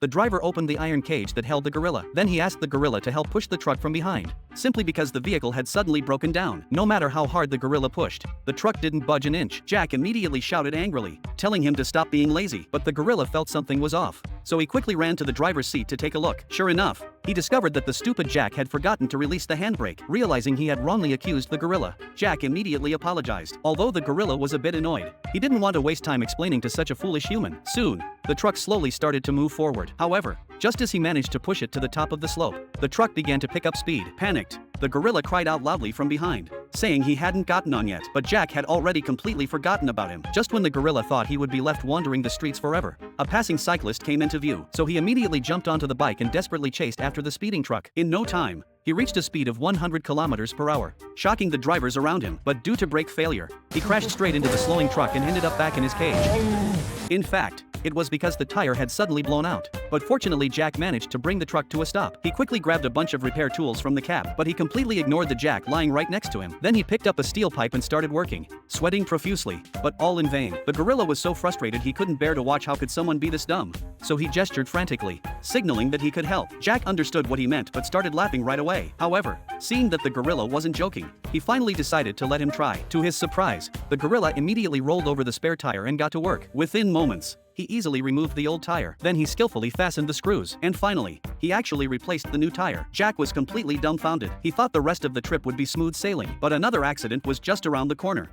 The driver opened the iron cage that held the gorilla. Then he asked the gorilla to help push the truck from behind, simply because the vehicle had suddenly broken down. No matter how hard the gorilla pushed, the truck didn't budge an inch. Jack immediately shouted angrily, telling him to stop being lazy. But the gorilla felt something was off, so he quickly ran to the driver's seat to take a look. Sure enough, he discovered that the stupid Jack had forgotten to release the handbrake. Realizing he had wrongly accused the gorilla, Jack immediately apologized. Although the gorilla was a bit annoyed, he didn't want to waste time explaining to such a foolish human. Soon, the truck slowly started to move forward. However, just as he managed to push it to the top of the slope, the truck began to pick up speed. Panicked, the gorilla cried out loudly from behind, saying he hadn't gotten on yet. But Jack had already completely forgotten about him. Just when the gorilla thought he would be left wandering the streets forever, a passing cyclist came into view, so he immediately jumped onto the bike and desperately chased after the speeding truck. In no time, he reached a speed of 100 kilometers per hour, shocking the drivers around him. But due to brake failure, he crashed straight into the slowing truck and ended up back in his cage. In fact, it was because the tire had suddenly blown out. But fortunately, Jack managed to bring the truck to a stop. He quickly grabbed a bunch of repair tools from the cab, but he completely ignored the Jack lying right next to him. Then he picked up a steel pipe and started working, sweating profusely, but all in vain. The gorilla was so frustrated he couldn't bear to watch how could someone be this dumb, so he gestured frantically, signaling that he could help. Jack understood what he meant but started laughing right away. However, seeing that the gorilla wasn't joking, he finally decided to let him try. To his surprise, the gorilla immediately rolled over the spare tire and got to work. Within moments, he easily removed the old tire. Then he skillfully fastened the screws. And finally, he actually replaced the new tire. Jack was completely dumbfounded. He thought the rest of the trip would be smooth sailing, but another accident was just around the corner.